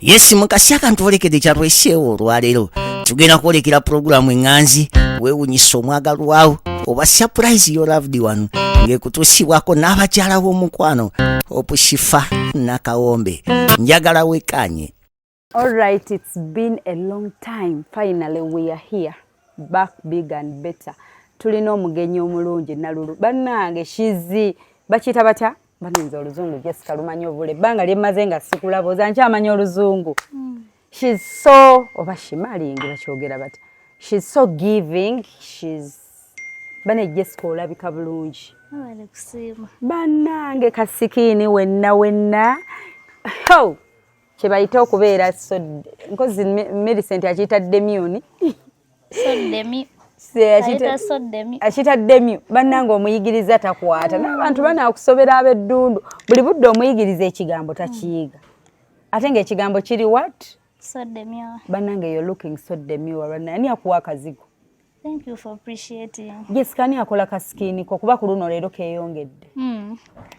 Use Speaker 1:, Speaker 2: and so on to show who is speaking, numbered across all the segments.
Speaker 1: Yes mukasi akantu olekedde kyatweseewo olwaleero tugenda kwolekera pulogulaamu eŋŋanzi weewunyisa omwagalwawo oba surprise your loved one ng'ekutuusibwako n'abakyala b'omukwano opushifa nakawombe njagala wekanye.
Speaker 2: All right, it's been a long time. Finally we are here, back big and better. Tulina omugenyi omulungi Nalulu bannange shizi bakiyita batya baninza oluzungu Jessica lumanyi obule banga lyemaze nga sikulabooza nkyamanya oluzungu. She's so oba shimalingi bakyogera batya, she's so giving, she's bane Jessica olabika bulungi bannange kasikini wenna ho kyebayita okubeera so nkozi Millicent akiyita demioni akiyita demi bannange omuyigiriza takwata n'abantu banaakusobera ab'eddundu buli budde omuyigiriza ekigambo takiyiga ate ng'ekigambo kiri what bannange you're looking so demure ani akuwa akazigo.
Speaker 3: Thank you for appreciating.
Speaker 2: Yes, kani akola kasikini ko kuba ku luno leero keeyongedde.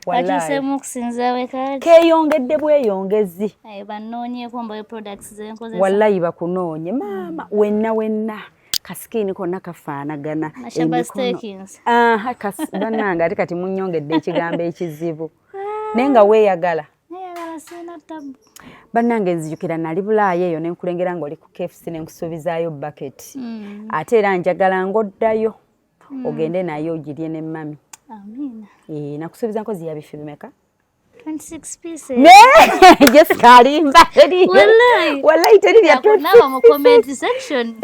Speaker 3: Wallahi. Okusinza wekali.
Speaker 2: Keeyongedde bweyongezi.
Speaker 3: Banoonyeeko mbaye products zenkozesa.
Speaker 2: Wallahi bakunoonye. Maama wenna. Kasikini konna kafaanagana.
Speaker 3: Nashaba stakings.
Speaker 2: Bannange ate kati munnyongedde ekigambo ekizibu. Naye nga weeyagala.
Speaker 3: Sina tabu.
Speaker 2: Bannange nzijukira nali Bulaayi eyo ne nkulengera ng'oli ku KFC ne nkusuubizaayo bucket. Ate era njagala ng'oddayo ogende nayo ogirye ne mami.
Speaker 3: Amina.
Speaker 2: Nakusuubiza nkozi ya bifi bimeka?
Speaker 3: 26 pieces.
Speaker 2: Jessica alimba. Wallahi teri ya 26
Speaker 3: Now mu comment section.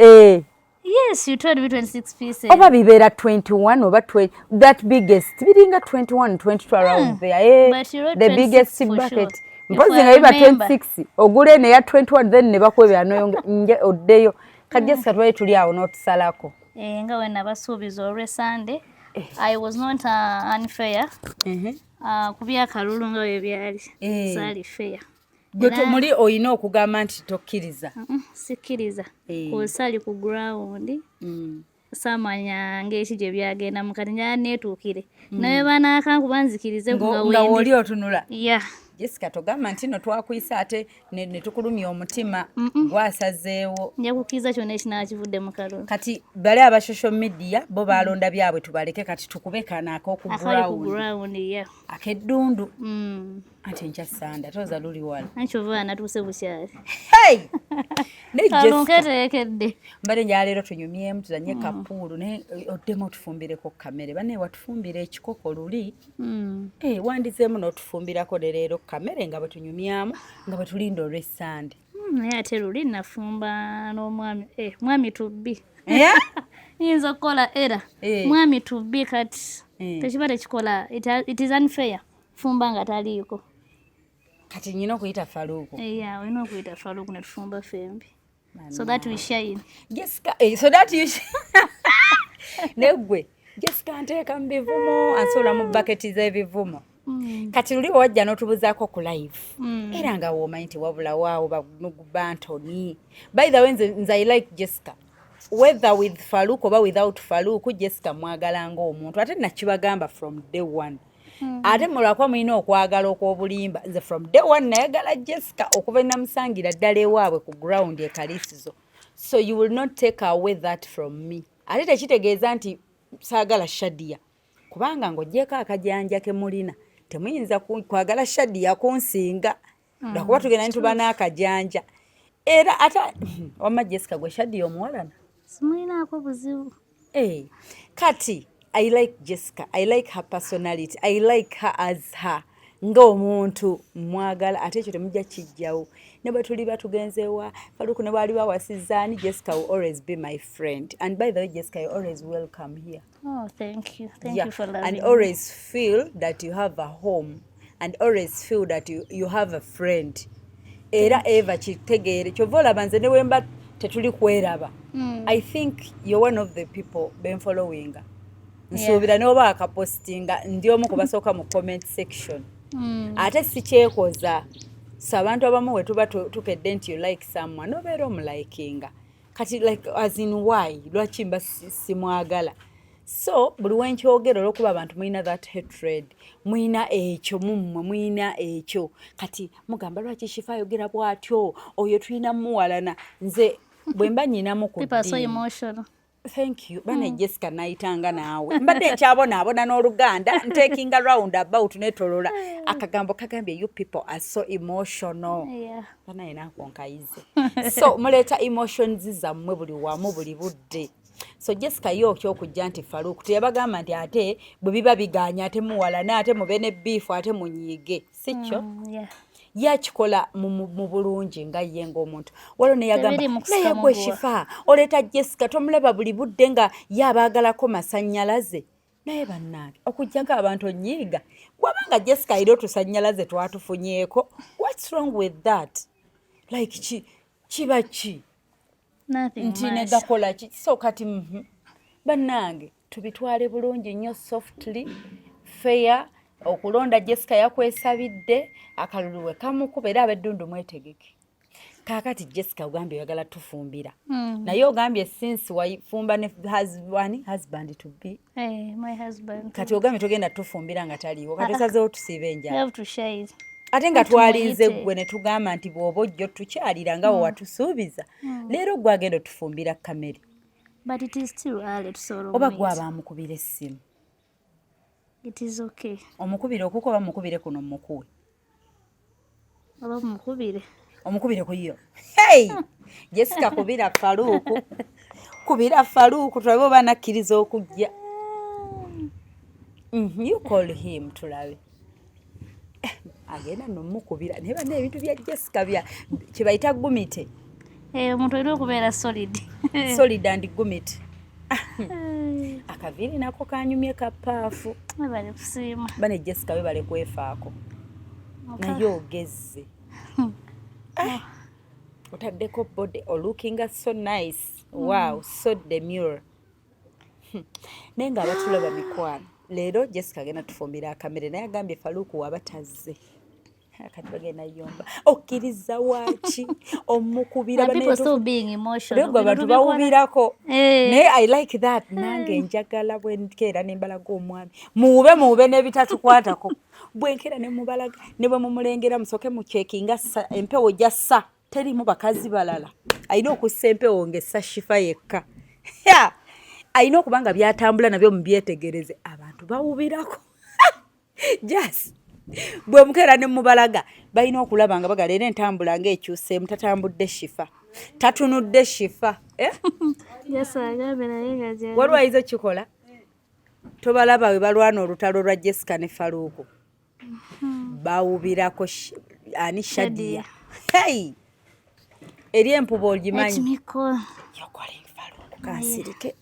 Speaker 3: Yes, you told me 26 pieces.
Speaker 2: Oba bibera 21 oba 20, that biggest. Biringa 21, 22 around there.
Speaker 3: But you wrote
Speaker 2: the biggest bucket.
Speaker 3: Sure.
Speaker 2: Mpozi nga biba 26. Ogule ne ya 21 then ne bakwebe ano nje oddeyo. Kajessica twali tuli awo n'otusalako.
Speaker 3: Nga we nabasuubiza olwe Sunday. I was not unfair. Kubya kalulu nga we byali. Sali fair.
Speaker 2: Goto muri oyina okugamba nti tokkiriza.
Speaker 3: Sikiriza. Kusali ku ground. Samanya ngeki gye byagenda mukati nya netuukire. Naye bana akankuba nzikirize
Speaker 2: nga woli otunula.
Speaker 3: Yeah.
Speaker 2: Jessica togamba nti no twakuyisa ate ne tukulumya omutima gwasazeewo.
Speaker 3: Njakukiza kyonna ekinakivudde mu kalulu.
Speaker 2: Kati bali aba social media bo balonda byabwe tubaleke kati tukube kana ak'oku
Speaker 3: ground. Yeah.
Speaker 2: Akeddundu. Ate ncha sanda toza luli wala.
Speaker 3: Anchova natuuse bukyali.
Speaker 2: Hey! Ne
Speaker 3: Jessica.
Speaker 2: Mbale njaleero tunyumyemu tuzanye kapuulu ne oddemu otufumbireko kamere. Bane watufumbira ekikoko luli. Wandizeemu n'otufumbirako leero kamere nga batunyumyamu nga batulinda olw'essande.
Speaker 3: Naye ate luli nafumba n'omwami mwami tubbi. Yinza okukola era mwami tubbi kati tekiba tekikola it is unfair fumba nga taliiko.
Speaker 2: Kati nyina okuyita Faluku.
Speaker 3: Olina okuyita Faluku ne tufumba fembi. So that we shine.
Speaker 2: Jessica, so that you negwe Jessica nteeka mu bivumo ansola mu bucket z'ebivumo. Kati luli wajja n'otubuzaako ku live. Era nga womanyi nti wabula waawo bamuguba Anthony. By the way, nze I like Jessica. Whether with Faluku oba without Faluku, Jessica mwagala ng'omuntu. Ate nakibagamba from day one. Ate mulwakwa mulina okwagala okw'obulimba. Nze from day one nayagala Jessica okuva namusangira ddala ewaabwe ku ground e Kalisizo. So you will not take away that from me. Ate tekitegeeza nti saagala Shadia. Kubanga ng'oggyeko akajanja ke mulina. Temuyinza kwagala Shadia kunsinga. Lwakuba tugenda nituba n'akajanja. Era ata wamma Jessica gwe Shadia omuwalana.
Speaker 3: Simulinaako buzibu.
Speaker 2: Kati I like Jessica. I like her personality. I like her as her. Ng'omuntu mwagala ate ekyo temujja kijjawo. Ne bwe tuli batugenzeewa Faluku ne bwali bawasizzaani Jessica will always be my friend. And by the way, Jessica, you're always welcome here.
Speaker 3: Oh, thank you. Thank you for loving me.
Speaker 2: And always feel that you have a home. And always feel that you have a friend. Era Eva kitegeere kyova olaba nze ne wemba tetuli kweraba. I think you're one of the people been following. Nsuubira n'oba akapostinga ndi omu ku basooka mu comment section. Ate si kyekoza. So abantu abamu we tuba tukedde nti you like someone obeera omulaikinga. Kati like as in why? Lwaki mba simwagala? So buli wenkyogera olw'okuba abantu mulina that hatred, mulina ekyo mummwe, mulina ekyo. Kati mugamba lwaki Shifa ayogera bw'atyo, oyo tulina muwalana. Nze bwe mba nnyinamu ku
Speaker 3: people are so emotional.
Speaker 2: Thank you. Bane Jessica nayitanga naawe. Mbadde nkyabonaabona n'Oluganda ntaking a round about netolola. Akagambo kagambye you people are so emotional.
Speaker 3: Yeah.
Speaker 2: Bana ina konkayize. So muleeta emotions zammwe buli wamu buli budde. So Jessica yo kyokujja nti Faruku teyabagamba nti ate bwe biba biganya ate muwalana ate mubene beef ate munyiige. Sikyo?
Speaker 3: Yeah.
Speaker 2: Yakikola mu bulungi nga ye ng'omuntu. Waliwo ne yagamba naye gwe Shifa oleeta Jessica tomulaba buli budde nga yabaagalako masannyalaze. Naye bannange okujjako abantu onnyiiga bw'abanga Jessica eri otusannyalaze twatufunyeeko. What's wrong with that? Like kiba ki?
Speaker 3: Nothing
Speaker 2: Nti
Speaker 3: much.
Speaker 2: ne gakola ki? So kati bannange tubitwale bulungi nnyo softly, fair. Okulonda Jessica yakwesabidde akalulu we kamukuba era abeddundu mwetegeke. Kaakati Jessica ogambye oyagala tufumbira. Naye ogambye since wafumba ne husband to be.
Speaker 3: Hey, my husband.
Speaker 2: Kati ogambye togenda tufumbira nga taliiwo. Kati osazeewo tusiibe
Speaker 3: You
Speaker 2: enjala.
Speaker 3: have to share it.
Speaker 2: Ate nga twalinze gwe ne tugamba nti bw'oba ojjo tukyalira nga watusuubiza. Leero gwe agenda otufumbira kamere.
Speaker 3: But it is still early to sort of
Speaker 2: Oba
Speaker 3: meet.
Speaker 2: gwe aba amukubira essimu.
Speaker 3: It is okay.
Speaker 2: Omukubire okuko oba mukubire kuno mukuwe.
Speaker 3: Oba mukubire.
Speaker 2: Omukubire ku yo. Hey! Jessica kubira Faruku. Kubira Faruku tulabe oba nakkiriza okujja. You call him tulabe. Agenda nomukubira. Naye banne ebintu bya Jessica bya kye bayita gumite.
Speaker 3: Omuntu olina okubeera solid.
Speaker 2: Solid and gumite. Akaviri nako kanyumye kapaafu.
Speaker 3: Bale kusiima.
Speaker 2: Bane Jessica we bale kwefaako. Naye ogezze. Otaddeko body looking so nice. Wow, so demure. Naye nga abatulaba mikwano. Leero Jessica agenda tufumbira akamere naye agambye Faruku wabatazze. Kati bagenda yomba. Okkiriza waaki omukubira
Speaker 3: People are still being emotional.
Speaker 2: Lego abantu bawubirako.
Speaker 3: Eh.
Speaker 2: Naye I like that. Nange njagala bwe nkeera ne mbalaga omwami. Muube n'ebitatukwatako. Bwe nkeera ne mubalaga ne bwe mumulengera musoke mu checkinga empewo jassa. Terimu bakazi balala. Ayina okussa empewo ng'essa Shifa yekka. Ayina okubanga byatambula nabyo mubyetegereze. Abantu bawubirako. Just bwe mukeera ne mubalaga balina okulaba nga bagala era entambula ng'ekyuseemu tatambudde Shifa. Tatunudde Shifa.
Speaker 3: Yes, agambye naye nga gyali.
Speaker 2: Waliwo ayinza okukikola? Tobalaba we balwana olutalo lwa Jessica ne Faruku. Bawubirako ani Shadia. Hey! Eri empuba ogimanyi.
Speaker 3: Ekimiko.
Speaker 2: Yokola Faruku kansirike.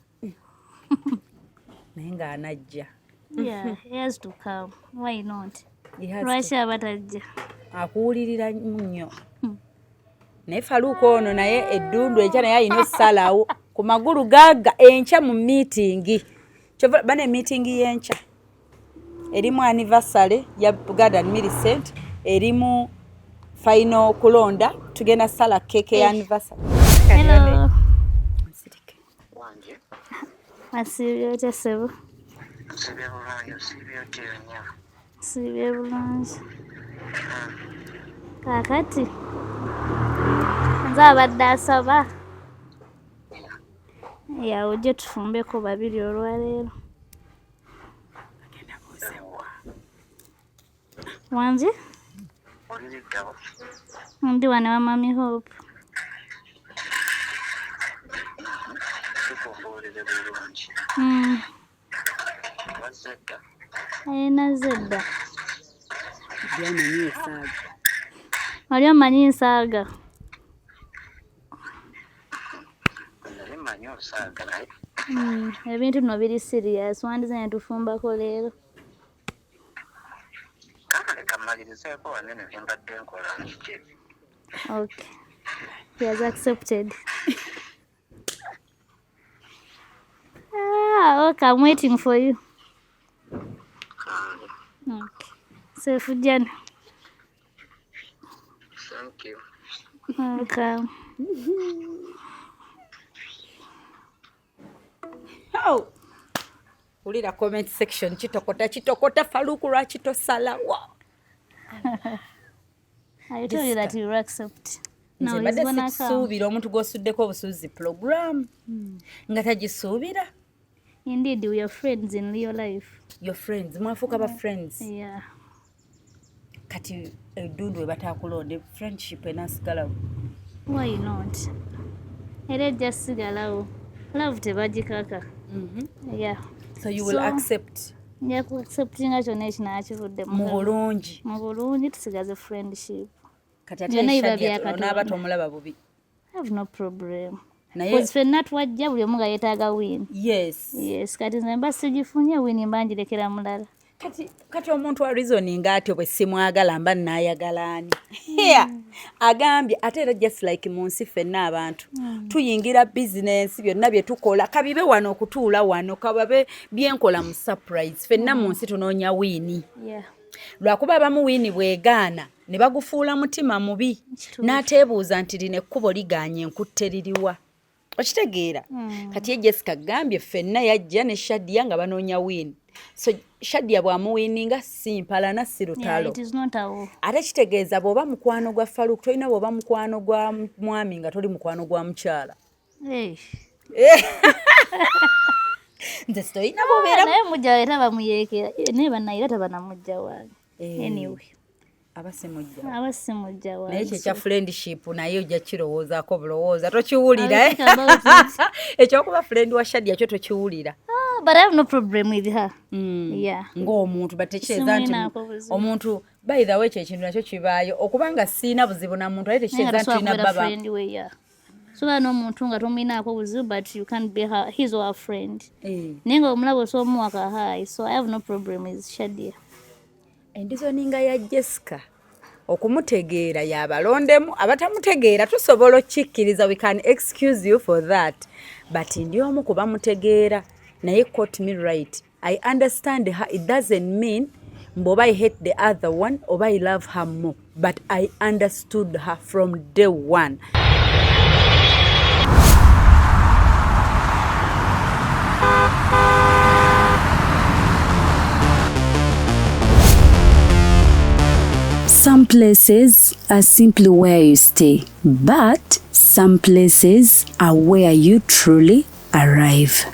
Speaker 2: Naye ng'anajja.
Speaker 3: Yeah, he has to come. Why not?
Speaker 2: Lwaki
Speaker 3: abatajja?
Speaker 2: Akuwulirira nnyo. Naye Faruku ono naye eddundu enkya naye alina ossalawo ku magulu gaaga enkya mu miitingi. Kyova bane miitingi y'enkya. Erimu anniversary ya Garden Millicent, erimu final kulonda, tugenda sala keke ya anniversary.
Speaker 3: Hello.
Speaker 4: Wange.
Speaker 3: Asiibye otya ssebo?
Speaker 4: Nsibye bulungi, nsibye otya nnyo.
Speaker 3: Siibye bulungi. Kaakati nze abadde asaba ojje tufumbeko babiri olwaleero. Wangi?
Speaker 4: Oliriddawo.
Speaker 3: Ndi wano wa Mami Hope.
Speaker 4: Tukubuulire bulungi. Wazadda.
Speaker 3: Nazze dda.
Speaker 2: Byamanyi esaaga.
Speaker 3: Oli omanyi nsaaga?
Speaker 4: Nali mmanyi osaaga naye.
Speaker 3: Ebintu bino biri serious. Wandize ne tufumbako leero.
Speaker 4: Kama leka mmalirizeeko wanene bye mbadde nkola nkiki.
Speaker 3: Okay. He has accepted. Okay, I'm waiting for you. Okay. Safe journey.
Speaker 4: Thank you.
Speaker 3: Welcome.
Speaker 2: Oh. Ulira comment section chitokota Faruku lwaki tosala.
Speaker 3: I told you that you will accept.
Speaker 2: No, he's gonna come. Omuntu gwosuddeko obusuuzi program. Nga tagisuubira.
Speaker 3: Indeed, we are friends in real life.
Speaker 2: Your friends, mwafuuka ba friends.
Speaker 3: Yeah.
Speaker 2: Kati edundu we bataakulonde friendship enasigalawo.
Speaker 3: Why not? Era ejja sigalawo. Love tebagikaka. Yeah.
Speaker 2: So you will accept.
Speaker 3: Yeah, accepting kyonna ekinakivudde
Speaker 2: mu bulungi.
Speaker 3: Mu bulungi tusigaze friendship.
Speaker 2: Kati ate n'aba tomulaba bubi.
Speaker 3: I have no problem. Because ffenna twajja buli omu nga yeetaaga win.
Speaker 2: Yes.
Speaker 3: Yes, kati nze mba sigifunye win mba ngirekera mulala.
Speaker 2: Kati omuntu wa reasoning ati bwe simwagala mba naayagala ani. Here agambye ate era just like mu nsi ffenna abantu tuyingira business byonna bye tukola kabibe wano okutuula wano kababe byenkola mu surprise ffenna mu nsi tunoonya wini.
Speaker 3: Yeah.
Speaker 2: Lwakuba abamu wini bwegaana ne bagufuula mutima mubi n'ateebuuza nti lino ekkubo liganye enkutte liriwa. Okitegeera kati ye Jessica gambye ffenna yajja ne Shadia nga banoonya wini. So Shadia bw'amuwininga simpalana si lutalo.
Speaker 3: It is not all.
Speaker 2: Ate kitegeeza bw'oba mukwano gwa Faruku tolina bw'oba mukwano gwa mwami nga toli mukwano gwa mukyala. Nze sitolina bw'obeera
Speaker 3: naye mujja era bamuyeekera naye bannayira tabanamujja wange. Anyway. Abasimujja wange.
Speaker 2: Naye ekyo friendship naye ojja kirowoozaako bulowooza tokiwulira. Ekyokuba friend wa Shadia kyo tokiwulira.
Speaker 3: But I have no problem with her. Yeah.
Speaker 2: Ng'omuntu batekyeza nti omuntu by the way ekyo ekintu nakyo kibaayo okubanga siina buzibu na muntu ate tekyeza nti tulina baba.
Speaker 3: So n'omuntu nga tomuinaako buzibu but you can't be his or her friend. Naye nga omulaba osoomuwaka high, so I have no problem with Shadia.
Speaker 2: Endizoninga ya Jessica okumutegeera yabalondemu abatamutegeera tusobola okikkiriza, we can excuse you for that, but ndi omu kuba mutegeera naye quote me right. I understand her. It doesn't mean mboba I hate the other one or I love her more, but I understood her from day one.
Speaker 5: Some places are simply where you stay, but some places are where you truly arrive.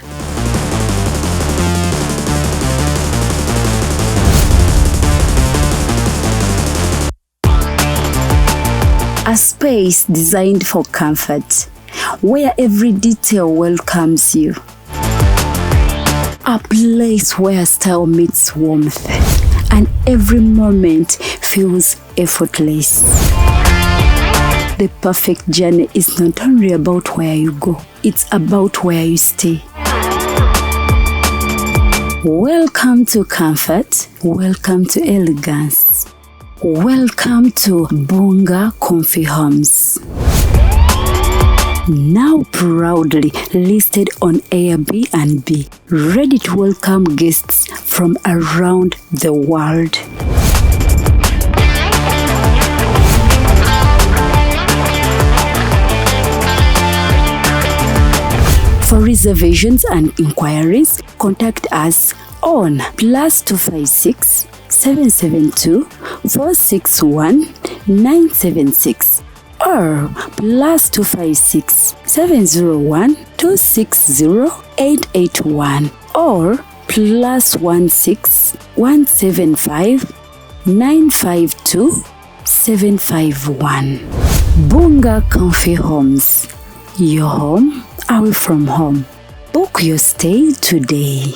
Speaker 5: A space designed for comfort, where every detail welcomes you. A place where style meets warmth, and every moment feels effortless. The perfect journey is not only about where you go, it's about where you stay. Welcome to comfort, welcome to elegance. Welcome to Bunga Comfy Homes. Now proudly listed on Airbnb, ready to welcome guests from around the world. For reservations and inquiries, contact us on +256 772 461 976 or +256 701 260 881 or +16 175 952 751. Bunga Comfy Homes. Your home away from home. Book your stay today.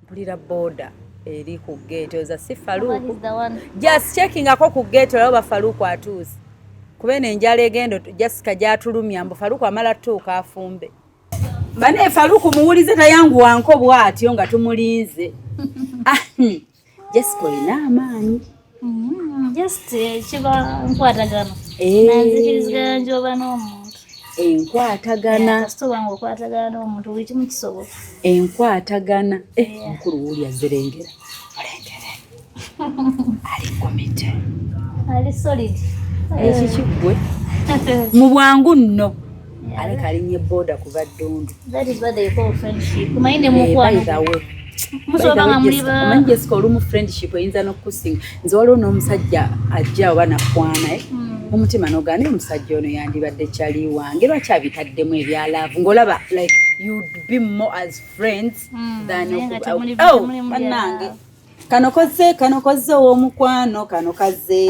Speaker 2: Mpulira boda eri ku gate oza si Faruku. Just checking ako ku gate olaba Faruku atuuse. Kubene enjala egendo Jessica gyatulumya mbu Faruku amala tuuka afumbe. Bane Faruku muwulize tayangu wanko bwatyo nga tumulinze. Jessica ina amaanyi.
Speaker 3: Just chiba nkwatagana. Nanzikirizigana njoba n'omuntu.
Speaker 2: Enkwatagana.
Speaker 3: Kasitoba ngokwatagana n'omuntu buli kimu kisoboka.
Speaker 2: Enkwatagana. Mukulu wuli azerengera. Olengere. Ali komite.
Speaker 3: Ali solid.
Speaker 2: ekikigwe mu bwangu nno aleka alinye boda ku baddundu.
Speaker 3: That is what they call friendship. Kumainde mukwano. Musoba muliba.
Speaker 2: Manje siko lumu friendship eyinza n'okusinga. Nze waliwo n'omusajja ajja oba nakwana omutima n'ogane omusajja ono yandibadde kyali wange lwaki abitaddemu ebyalaavu ng'olaba like you'd be more as friends than bannange kano koze ow'omukwano kano kaze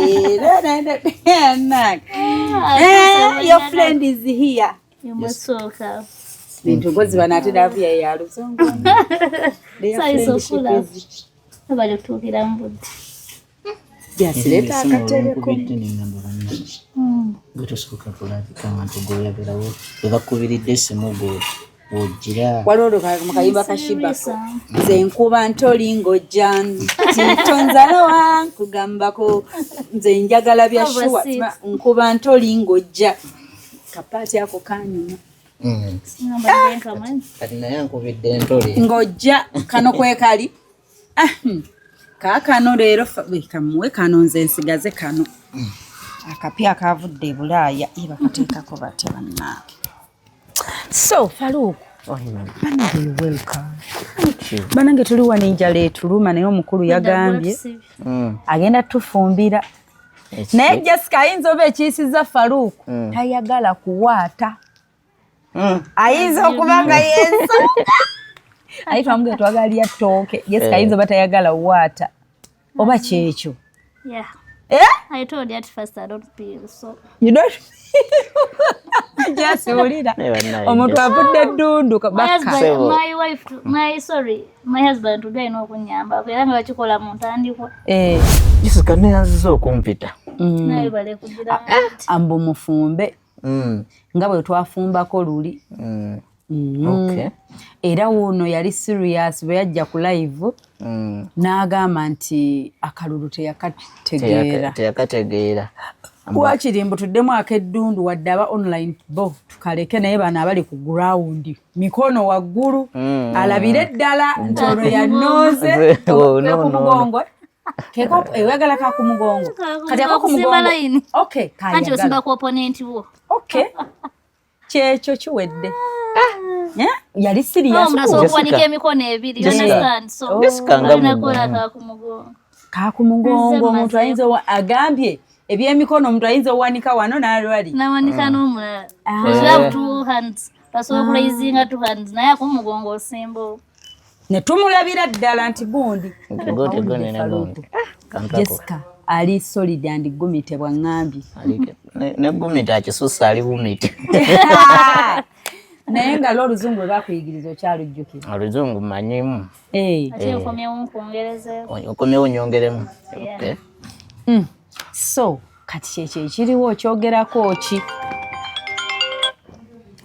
Speaker 2: your friend is here.
Speaker 3: Yomusoka.
Speaker 2: Bintu ngozi banate davu ya luzongo.
Speaker 3: Saisokula. Abali kutukira mbudi.
Speaker 2: Yasileta akatereko.
Speaker 1: Gwe tosoboka kulabika abantu goyagalawo bwe bakubiridde essimu wojjira
Speaker 2: waliwo mukayimba kashibako nze nkuba ntolingo jan tintonzalawa nkugambako nze njagala bya shuwa nkuba ntolingo ja kapaati ako kanyuma
Speaker 1: kati naye nkubidde ntoli
Speaker 2: ngojja kano kwekali kaakano leero kamuwe kano nze nsigaze kano akapya akavudde e Bulaaya bakateekako batya bannange. So Faruku banange welcome. Banange tuli wano enjala etuluma naye omukulu yagambye agenda tufumbira naye Jessica ayinza oba ekiyisiza Faruku tayagala kuwaata ayinza okuba nga yensonga ayi twamugee twagala lya ttooke Jessica ayinza oba tayagala kuwaata oba kyekyo.
Speaker 3: Yeah. I told you at first I don't feel so.
Speaker 2: You don't feel? Just ulira. Omuntu avudde ddundu kabaka.
Speaker 3: My husband today no kunyamba. Era nga bakikola mu ntandikwa.
Speaker 1: Jessica neyanziza okumpita.
Speaker 3: Naye bale kugira.
Speaker 2: Ambo mufumbe. Nga bwe twafumbako luli.
Speaker 1: Okay.
Speaker 2: Era wono yali serious bwe yajja ku live n'agamba nti akalulu teyakategeera wakirimbo tuddemu akeddundu wadde aba online bo tukaleke naye bano abali ku ground mikono waggulu alabire ddala nti ono yanooze ku mugongo keko eyagala ka ku mugongo kati ako ku mugongo okay
Speaker 3: kanti osimba ku opponent wo
Speaker 2: okay kyekyo kiwedde yali serious
Speaker 3: kuwanika emikono ebiri understand so
Speaker 2: kakumugongo omuntu ayinza agambye ebyemikono omuntu ayinza owanika wano n'alwali
Speaker 3: nawanika n'omulala have two hands tasobola kulaizinga two hands naye akumugongo osimbo
Speaker 2: ne tumulabira ddala nti gundi Jessica ali solid and gumite bwangambye
Speaker 1: ne gumite akisusa ali bumite
Speaker 2: naye nga oluzungu lwakuyigiriza okyalujjukira
Speaker 1: oluzungu manyimu
Speaker 3: okomyewo
Speaker 1: nyongeremu.
Speaker 2: So kati kyekyo ekiriwo okyogerako ki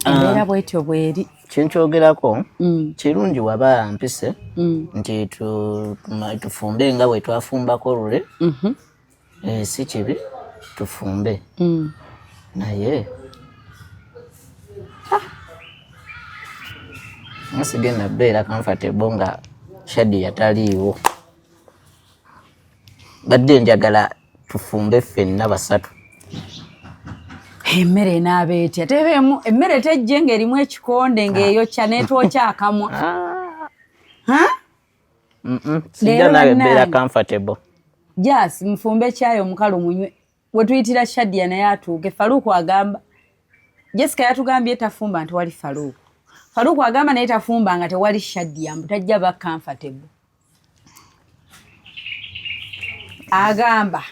Speaker 2: embeera bwetyo bweri
Speaker 1: kyenkyogerako kirungi waba mpise nti tufumbe nga bwe twafumbako olule si kibi tufumbe naye nasigenda beera comfortable nga Shadi yataliiwo badde njagala tufumbe ffenna basatu
Speaker 2: emmere n'abeetya tebeemu emmere tejje ng'erimu ekikonde ng'eyokya n'etwokya akamwa
Speaker 1: sijja nawe beera comfortable
Speaker 2: jas mufumbe ekyayo omukalu munywe we tuyitira Shadia naye atuuke Faruku agamba Jessica yatugambye tafumba nti wali Faruku agamba naye tafumba nga tewali Shadia mbu tajja ba comfortable agamba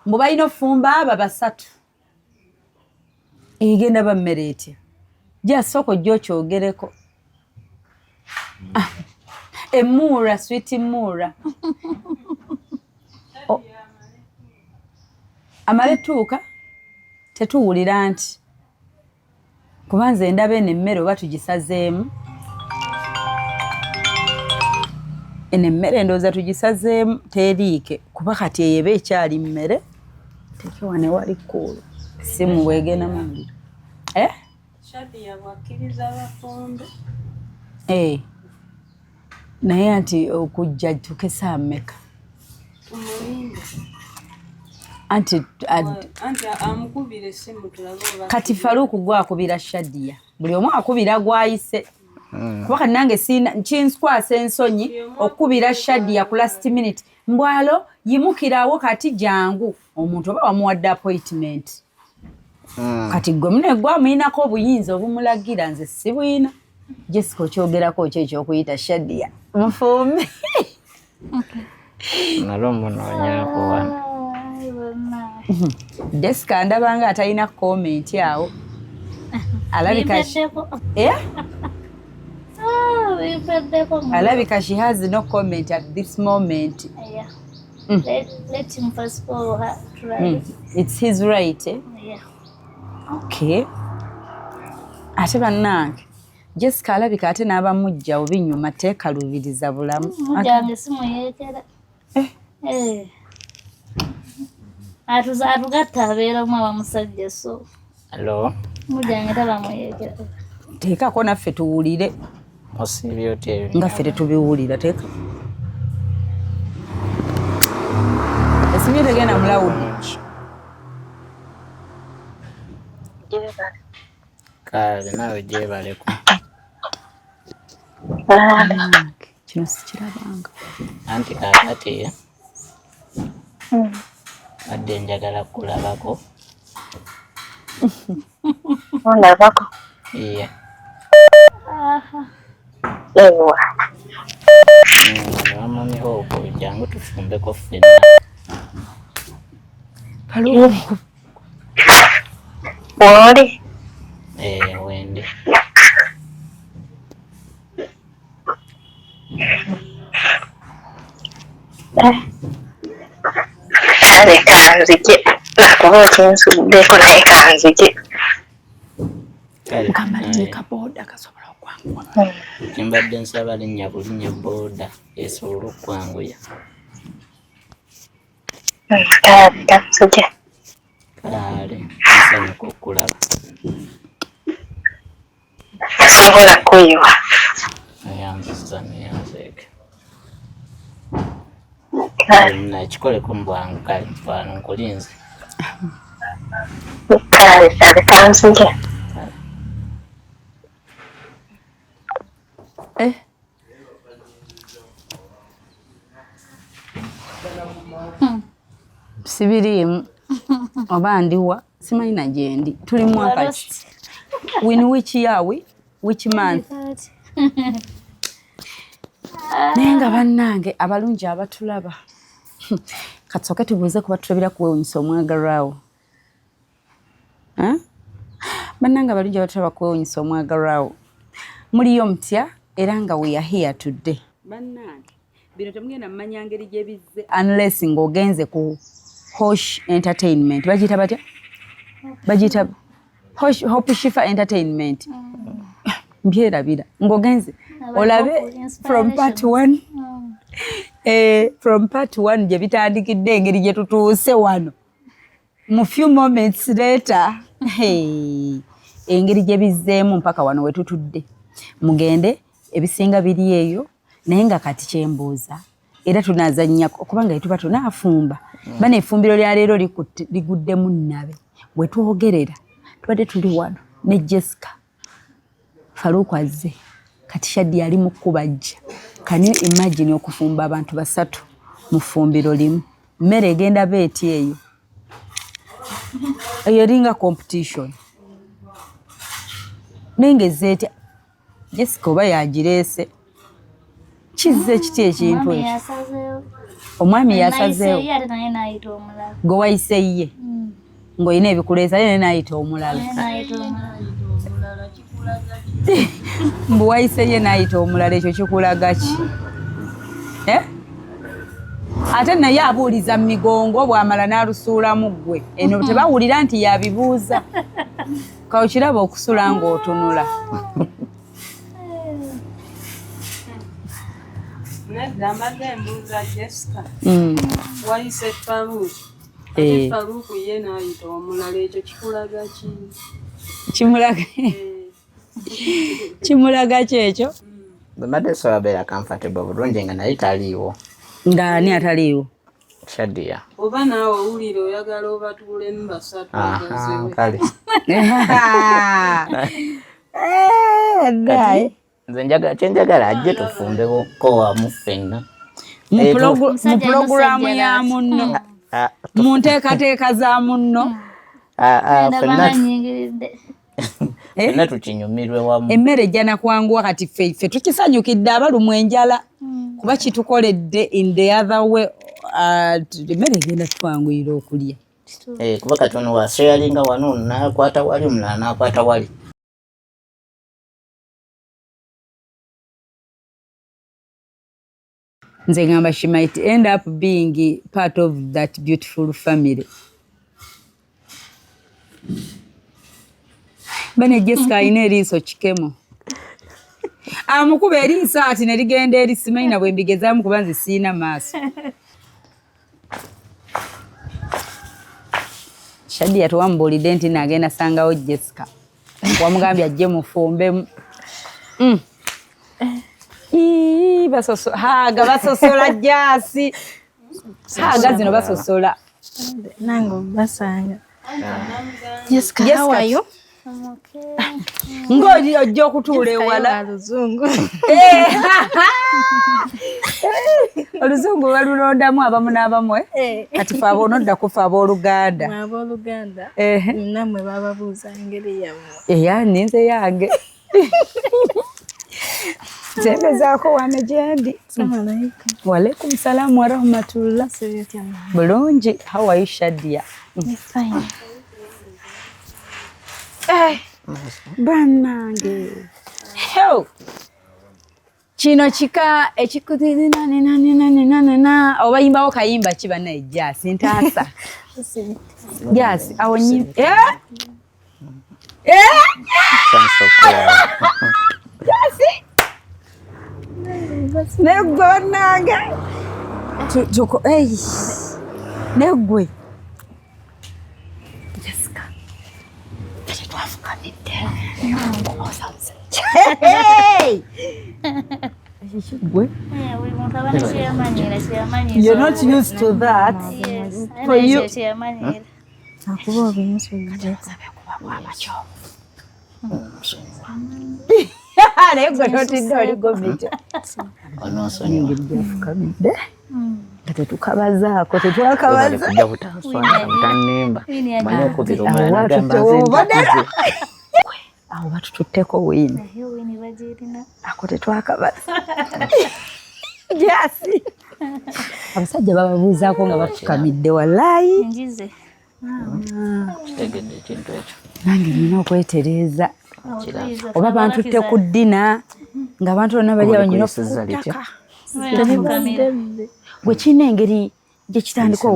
Speaker 2: mbu balina ofumba aba basatu egenda bammere etya jasoko jjo kyogereko emuura sweet muura amale tuuka tetuwulira nti kubanza endaba eno emmere oba tugisazeemu eno emmere ndowooza tugisazeemu teriike kuba kati eyo eba ekyali mmere tekewa ne wali kuulu simu bwegenda muliro
Speaker 6: Shadia bwakkiriza bafumbe
Speaker 2: naye nti okujja tukesa mmeka anti
Speaker 6: amukubira essimu tulabe
Speaker 2: kati Faruku gwe akubira Shadia buli omu akubira gwayise kuba kati nange kinskwasa ensonyi okubira Shadia ku last minute mbwalo yimukirawo kati jangu omuntu oba wamuwadde appointment kati gwe mune gwamuyinako obuyinza obumulagira nze sibwina Jessica okyogerako ekyokuyita Shadia mufumbe
Speaker 7: nalomo nonyako wana
Speaker 2: Jessica ndabanga atalina comment awo alabika she has no comment at this moment.
Speaker 3: Yeah. Let him first for her try.
Speaker 2: It's his right, eh?
Speaker 3: Yeah.
Speaker 2: Okay. Ate bannange Jessica alabika ate n'abamujja obinyuma teekalubiriza bulamu.
Speaker 3: Mujange simuyekera. Atugatta abeeramu abamusajja so.
Speaker 7: Hello.
Speaker 3: Mujange tabamuyekera.
Speaker 2: Teekako naffe tuwulire.
Speaker 7: Osibye otya
Speaker 2: nga ffe tetubiwulira teeka. Esimye tegenda mulawudi.
Speaker 7: Kale nawe gyebaleko.
Speaker 2: Kino sikirabanga.
Speaker 7: Anti kakati adde njagala kulabako.
Speaker 4: Olabako?
Speaker 7: Iya.
Speaker 4: Ewa.
Speaker 7: Wamani hopo jangu tufumbeko ffenna.
Speaker 2: Faruku.
Speaker 4: Woli?
Speaker 7: Wende.
Speaker 4: Kale kanzije. Nakuba okinsuddeko naye kanzije.
Speaker 2: Kamaliye kaboda kasobola okwanguwa.
Speaker 7: Kimbadde nsaba linnya bulinnya boda esobola okwanguya.
Speaker 4: Kale kanzije.
Speaker 7: Kale nsanyuka okulaba.
Speaker 4: Sobola kuyiwa.
Speaker 7: Ayanziza neyanzeeke.
Speaker 4: Kale.
Speaker 7: Nakikoleko mu bwangu kale nfaano nkulinze.
Speaker 4: Kale kanzije. Sibirimu oba ndiwa simanyi na gyendi tuli mwaka ki win which year which month nenga bannange abalungi abatulaba katsoke tubuuze kuba tulabira kuwewunyisa omwagalwawo bannange abalungi abatulaba kuwewunyisa omwagalwawo muliyo mutya era nga we are here today bannange bino temugenda mumanya ngeri gye bizze unless ng'ogenze ku Hosh Entertainment bagiyita batya bagiyita Hope Shifa Entertainment mbyerabira ng'ogenze olabe from part 1 from part 1 gye bitandikidde engeri gye tutuuse wano mu few moments later engeri gye bizzeemu mpaka wano we tutudde mugende ebisinga biri eyo naye nga kati kyembuuza era tunazannya okubanga etuba tunaafumba bana efumbiro lya leero liguddemu nnabe we twogerera tubadde tuli wano ne Jessica Faruku azze kati Shadia ali mu kubajja can you imagine okufumba abantu basatu mu fumbiro limu mmere egenda beeti eyo eringa competition nengeze etya Jessica oba yagireese kizze kiti ekintu ekyo omwami yasazeewo gwe wayise ye ng'olina ebikuleesa ye naayita omulala mbu wayise ye naayita omulala ekyo kikulaga ki ate naye abuuliza mu migongo bw'amala n'alusuulamu ggwe eno tebawulira nti yabibuuza kawukiraba okusula ng'otunula
Speaker 6: Nedda mbuuza Jessica. Wayise Faruku. Faruku ye naayita omulala ekyo kikulaga ki?
Speaker 2: Kimulaga ki ekyo?
Speaker 7: Mbadde sobeera comfortable bulungi nga naye taliiwo.
Speaker 2: Ng'ani ataliiwo?
Speaker 7: Shadia.
Speaker 6: Oba naawe owulira oyagala obatuulemu basatu ogazewe.
Speaker 7: Kale. Nze njagala ajje tufumbeko wamu ffenna.
Speaker 4: Mu pulogulaamu ya munno. Mu nteekateeka za munno.
Speaker 7: Ffenna tukinyumirwe wamu.
Speaker 4: Emmere ejja nakwanguwa kati ffe tukisanyukidde abalumwa enjala kuba kitukoledde in the other way. Emmere egenda tukwanguyira okulya.
Speaker 7: Kuba katono washaringa wano nakwata wali omulala nakwata wali.
Speaker 4: Nze ngamba she might end up being part of that beautiful family. Bane Jessica ayina eriiso kikemo. Amukuba eriiso ati ne ligenda eri simanyi na bwe mbigezaamu kuba nze siina maaso. Shadia tuwambuulidde nti naagenda sangawo Jessica. Wamugambye ajje mufumbemu. Basosola jasi. Haga zino basosola.
Speaker 8: Nango basanga. Jessica, how are you?
Speaker 4: Ngoli ojja okutuula ewala. Oluzungu balulondamu abamu n'abamu kati fe abonodda kufa abooluganda.
Speaker 8: Abooluganda nammwe bababuuza engeri yammwe.
Speaker 4: Ninze yange. Zemezaako wano gyendi. Walaikum salaam wa rahmatullah. Bulungi. How are you, Shadia?
Speaker 8: Fine.
Speaker 4: Bannange. Kino kika ekikutinanina obayimbawo kayimba ki bannaye jasi ntaasa. Jasi awo nyi. Jasi. Negwe bannange. Tuko negwe. Jessica. Twafukamidde. You're not used to that.
Speaker 3: Yes.
Speaker 4: For you. Negwe totidde oligomita. Fukamidde. Tetukabazaako tetwakabaza. Awo batututteko wini. Ako tetwakabaza. Jasi. Abasajja bababuuzaako nga bafukamidde wallahi.
Speaker 3: Njize.
Speaker 4: Nange nina okwetereeza. Oba bantutte ku ddina ng'abantu bonna bali abanyina okutaka. Bwe kirina engeri gye kitandika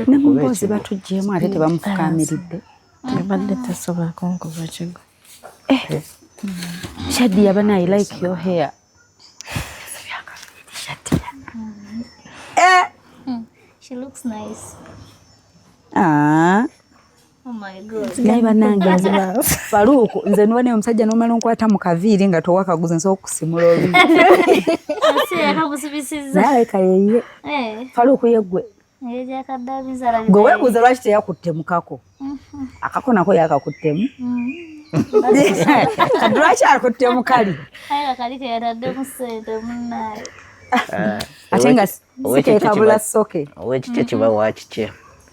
Speaker 4: ne mumboozi batuggyemu ate tebamufukaamiridde.
Speaker 8: Tebadde tasobola kunkuba kigo.
Speaker 4: Shadia, bana, I like your hair.
Speaker 3: She looks nice.
Speaker 4: Oh
Speaker 3: my God.
Speaker 4: Naye bannange Faruku nze nwane omusajja n'omala nkwata mu kaviiri nga towakaguza nsobola okusimula olulimi. Naye kayeye. Faruku yeggwe. Gwe weebuuza lwaki teyakutte mukako. Akako nako yakakuttemu. Lwaki akutte mukali?
Speaker 3: Kali keyataddemu ssente munnaye.
Speaker 4: Ate nga sikekabula soke.
Speaker 7: Owekikye kiba wakikye.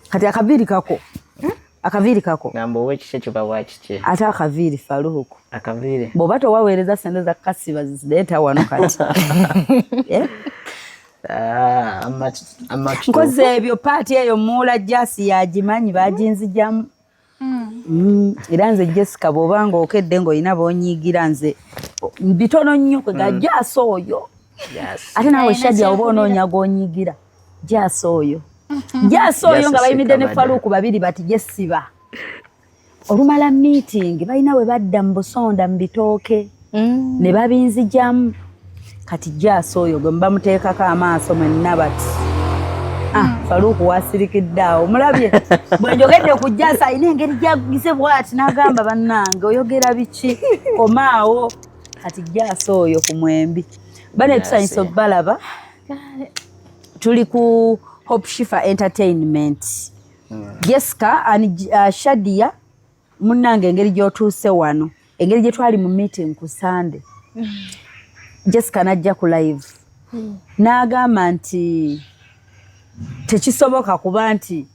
Speaker 4: Kati akaviiri kako. Akaviiri kako.
Speaker 7: Ngamba owekikye kiba wakikye. Ate
Speaker 4: akaviiri Faruku.
Speaker 7: Akaviiri.
Speaker 4: Bw'oba towaweereza ssente za kasiba zireeta wano kati. Nkozi ebyo paati eyo muula Jasi yagimanyi baginzijamu. Era nze Jessica bw'obanga okedde ng'olina boonyiigira nze bitono nnyo kwega Jasi oyo. Ate naawe Shadia oba onoonya goonyiigira Jasi oyo. Jasi oyo nga bayimidde ne Faruku babiri bati Jessiba. Olumala meeting balina we badda mu Busonda mu bitooke ne babinzijamu. Kati Jasi oyo gwe bamuteekako amaaso mwenna bati. Faruku wasirikidde awo. Mulabye bwe njogedde ku Jasi alina engeri gy'agize bw'ati n'agamba bannange oyogera biki komaawo. Kati Jasi oyo ku mwembi. Bane tusanyisa okubalaba. tuli ku Hope Shifa Entertainment. Jessica and Shadia munange engeri gy'otuuse wano, engeri gye twali mu meeting ku Sunday. Jessica najja ku live. N'agamba nti tekisoboka kuba nti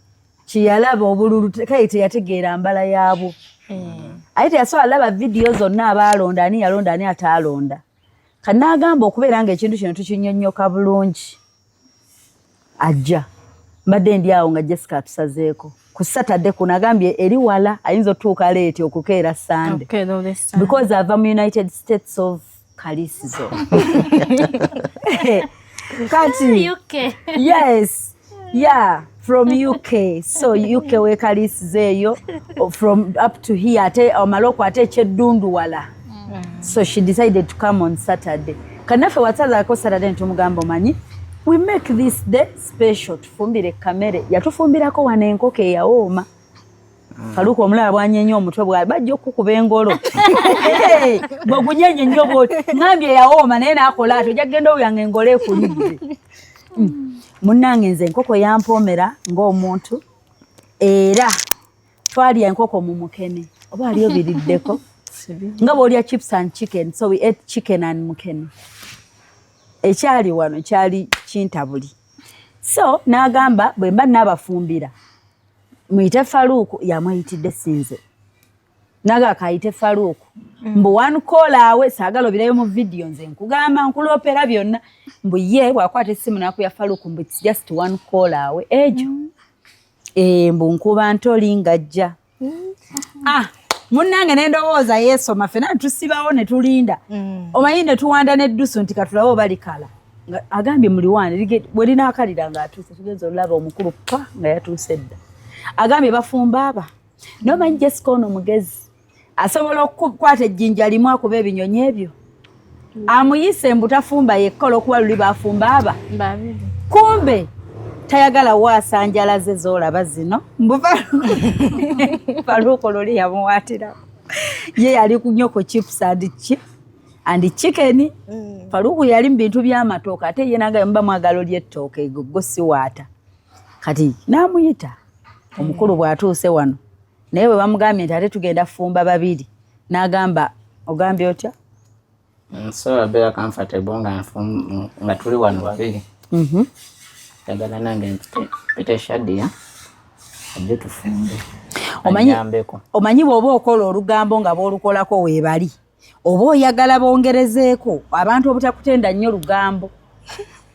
Speaker 4: kiyalaba obululu kale teyategeera mbala yaabo. Ate yasobola laba video zonna abaalonda ani yalonda ani ataalonda. Kanagamba okubeera ng'ekintu kino tukinnyonnyoka bulungi. Ajja. Mbadde ndi awo nga Jessica atusazeeko. Ku Saturday kunagambye eri wala ayinza otuuka leeti okukeera Sunday. Because ava mu United States of Kalisizo. Kati.
Speaker 3: UK.
Speaker 4: Yes. Yeah, from UK. So UK we Kalisizo eyo from up to here ate amaloko ate Cheddundu wala. So she decided to come on Saturday. Kanafe wataza ko Saturday ntumugambo manyi. We make this day special. Tufumbire kamere. Yatufumbirako wana enkoko eyawooma. Faluku omulala bwanyenye omutwe bwa bajja okukuba engolo. Bwogunyenye nnyo bwoti. Ngambye yawooma naye n'akola atyo jagenda oyange engolo ekulidde. Munnange nze enkoko yampoomera ng'omuntu. Era twalya enkoko mu mukene. Oba aliyo biriddeko. Nga bw'olya chips and chicken. So we ate chicken and mukene. Ekyali wano kyali kintabuli. So n'agamba bwe mba n'abafumbira muyite Faluku yamuyitidde sinze. Naga kayite Faluku. Mbu one call awe saagala obirayo mu video nze nkugamba nkuloopera byonna. Mbu ye bw'akwata essimu n'akuya Faluku mbu it's just one call awe. Ejo. Mbu nkuba ntoli ng'ajja. Munnange n'endowooza yeesoma ffenna tusibawo ne tulinda. Omanyi ne tuwanda n'eddusu nti katulawo balikala. Agambye muliwaane bwe linaakalira ng'atuuse tugenza olaba omukulu pa nga yatuuse dda. Agambye bafumba aba. N'omanyi Jessica ono mugezi. Asobola okukwata ejjinja limu akuba ebinyonyi ebyo. Amuyise mbu tafumba yekka olw'okuba luli bafumba aba. Kumbe tayagala waasanja ze z'olaba zino. Mbu Faluku luli yamuwaatira. Ye yali ku nnyoko chips and chicken. Faluku yali mu bintu by'amatooke ate ye naga mba mwagalo ly'ettooke go siwaata. Kati n'amuyita omukulu bw'atuuse wano. Naye bwe bamugambye nti ate tugenda fumba babiri. N'agamba ogambye otya?
Speaker 7: So abeera comfortable nga tuli wano babiri. Yagala nange mpite Shadia ajje tufumbe. Omanyi bw'oba okola olugambo nga bw'olukolako weebali. Oba oyagala bongerezeeko abantu obutakutenda nnyo lugambo.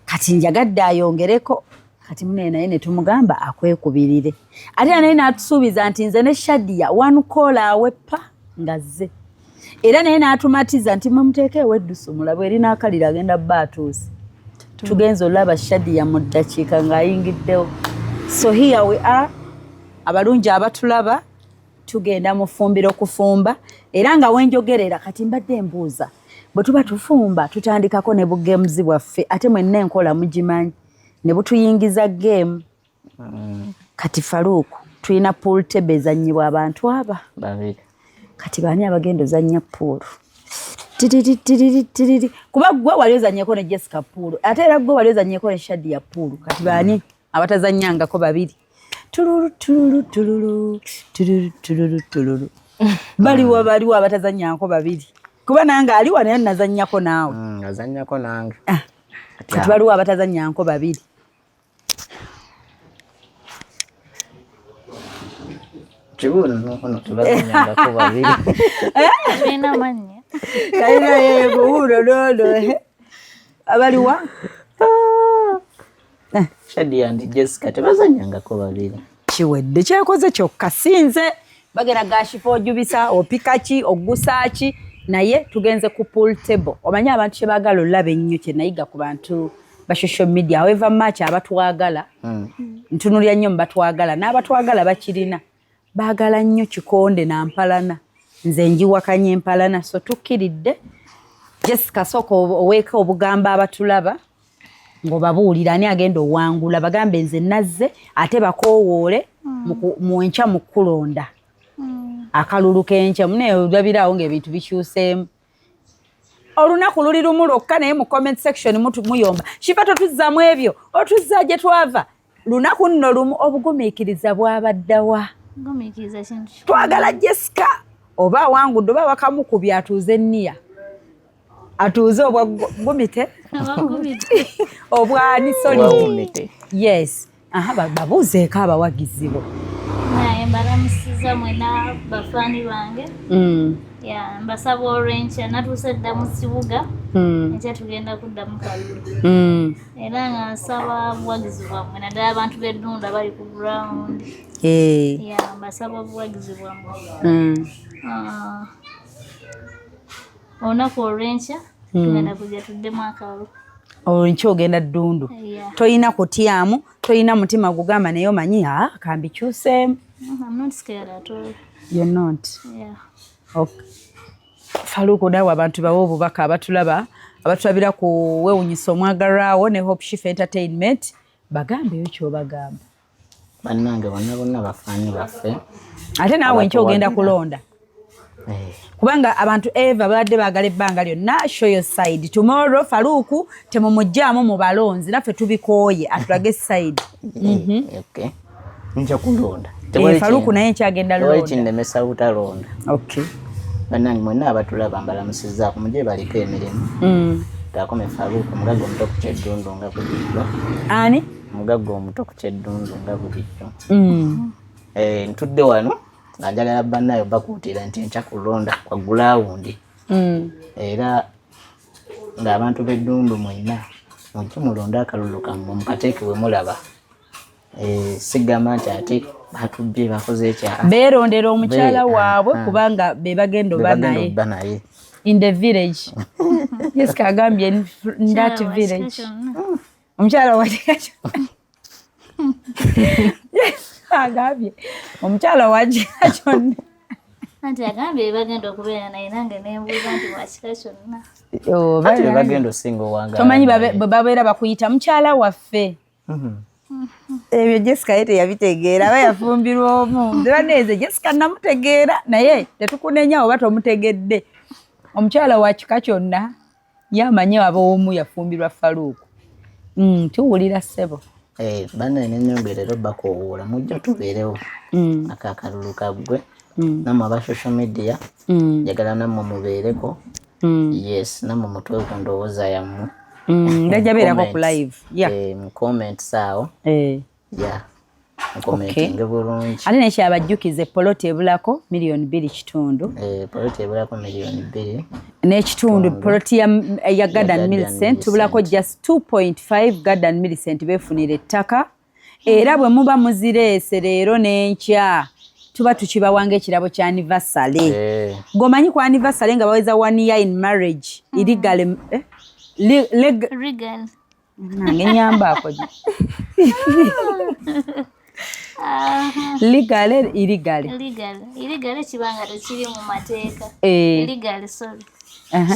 Speaker 7: Kati njagadde ayongereko. Kati munne naye ne tumugamba akwekubirire. Ate naye n'atusuubiza nti nze ne Shadia one call awe pa nga zze. Era naye n'atumatiza nti mumuteekeewo eddusu mulabe erinaakalira agenda bba atuuse. Tugenza olaba Shadia mu ddakiika ng'ayingiddewo. So here we are. Abalungi abatulaba tugenda mu ffumbiro kufumba. Era nga wenjogerera kati mbadde mbuuza. Bwe tuba tufumba tutandikako ne bugemuzi bwaffe ate mwenna enkola mugimanyi. Ne butuyingiza game. Kati Faluku tulina pool table ezannyibwa abantu aba. Babiri.
Speaker 4: Kati baani abagenda ozannya pool. Kuba gwe wali ozannyeko ne Jessica pool. Ate era gwe wali ozannyeko ne Shadia pool. Kati baani abatazannyangako babiri. Tululu tululu tululu tululu tululu tululu. Baliwo abatazannyako babiri. Kuba nange aliwa naye nazannyako naawe.
Speaker 7: Nazannyako nange.
Speaker 4: Kati baliwo abatazannyako babiri.
Speaker 7: Chibuno tubazannyangako babiri.
Speaker 3: Tulina mannya.
Speaker 4: Kalina yebuuno nono. Abaliwa?
Speaker 7: Shadia and Jessica tebazannyangako babiri.
Speaker 4: Kiwedde kyekoze kyokka sinze. Bagera gashifa ojubisa opikaki ogusaki naye tugenze ku pool table. Omanyi abantu kye baagala olaba ennyo kye nayiga ku bantu ba social media. However much abatwagala. Ntunulya nnyo mbatwagala. N'abatwagala bakirina. Baagala nnyo kikonde na mpalana. Nze njiwakanye empalana. So tukkiridde. Jessica soko oweeka obugamba abatulaba. Ng'obabuulira ani agenda owangula. Bagambe nze nazze ate bakoowoole mu enkya mu kulonda. Akalulu k'enkya. Mune olabiraawo ng'ebintu bikyuseemu. olunaku luli lumu lwokka naye mu comment section muyomba Shifa totuzzamu ebyo otuzza gye twava lunaku nno lumu obugumiikiriza bwabaddawa twagala Jessica oba awangudde oba wakamu ku byatuuze nniya atuuze obwa gumite obwani soli yes babuuzeeko abawagizi bo
Speaker 3: naye mbalamusiza mwena bafaani bange mbasaba olw'enkya natuuse dda mu kibuga enkya tugenda kuddamu Kalulu era nga nsaba buwagizi bwammwe naddala abantu b'eddunda bali ku ground mbasaba obuwagizi bwammwe olunaku olw'enkya tugenda kujja tuddemu akalulu
Speaker 4: olw'enkya ogenda ddundu toyina kutyamu toyina mutima gugamba naye omanyi kambikyuseemu
Speaker 3: I'm not scared at all.
Speaker 4: You're not?
Speaker 3: Yeah.
Speaker 4: Okay. Faluko naawe abantu bawe obubaka abatulabira ku Weewuunyisa Omwagalwawo ne Hope Shifa Entertainment bagambeyo kyobagamba
Speaker 7: bannange bonna bafaani baffe
Speaker 4: ate naawe enkya ogenda kulonda kubanga abantu eva badde baagala ebbanga lyonna show your side tomorrow Faluku temumujjaamu mu balonzi naffe tubikooye atulage side
Speaker 7: okay nja kulonda
Speaker 4: Faluku naye nkyagenda londa
Speaker 7: ekinemesa butalonda
Speaker 4: okay
Speaker 7: bannange mwenna abatulaba mbalamusizzaako mujje baliko emirimu takome Faluku mugagga omuto ku kyeddundu nga bulijjo
Speaker 4: ani
Speaker 7: mugagga omuto ku kyeddundu nga bulijjo ntudde wano nga njagala bannayo bakuutira nti nkya kulonda kwa gulawundi era ng'abantu b'eddundu mwenna mujje mulonde akalulu kammwe mukateeke we mulaba sigamba nti ate batubye bakoze ekyala
Speaker 4: beerondera omukyala waabwe kubanga be bagenda oba naye in the village yes kagambye in that village omukyala wakika agambye omukyala wakika kyonna
Speaker 3: anti agambye bagenda okubeera naye nange nembuuza nti wakika kyonna
Speaker 7: ate bagenda osinga owanga
Speaker 4: tomanyi bwe babeera bakuyita mukyala waffe ebyo Jessica ye teyabitegeera aba yafumbirwa omu tebaneeze Jessica namutegeera naye tetukunenya oba tomutegedde omukyala wa kika kyonna yamanyi ab'omu yafumbirwa Faluku tuwulira ssebo
Speaker 7: bannaye nenyongerero bakoowoola mujja tubeerewo akakalulu kaggwe nammwe aba social media njagala nammwe mubeereko yes nammwe mutwe ku ndowooza yammwe
Speaker 4: ndajja beerako ku live
Speaker 7: mu comments awo mukomentinge bulungi
Speaker 4: ate nekyabajjukiza poloti ebulako $2,200,000
Speaker 7: poloti ebulako $2,200,000
Speaker 4: n'ekitundu poloti ya Garden Millicent tubulako just 2.5 Garden Millicent beefunira ettaka era bwe muba muzireese leero n'enkya tuba tukibawanga ekirabo kya anniversary gomanyi ku anniversary nga baweza 1 year in marriage illegal
Speaker 3: Regal.
Speaker 4: nange nyambaako legal
Speaker 3: ekibanga tekiri mu mateeka illegal sorry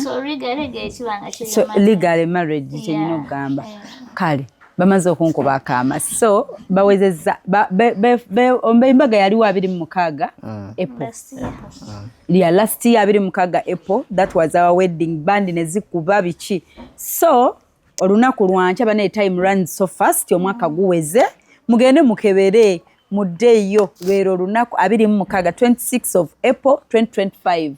Speaker 3: so legal ekibanga kiri mu mateeka
Speaker 4: legal marriage kyenyina okugamba kale bamaze okunkuba akaama so bawezezza embaga yaliwo 26 April lya last year 26 April that was our wedding band nezikuba biki so olunaku lwankya bane time runs so fast omwaka guweze mugende mukebere muddeyo lwero olunaku 26 of April 2025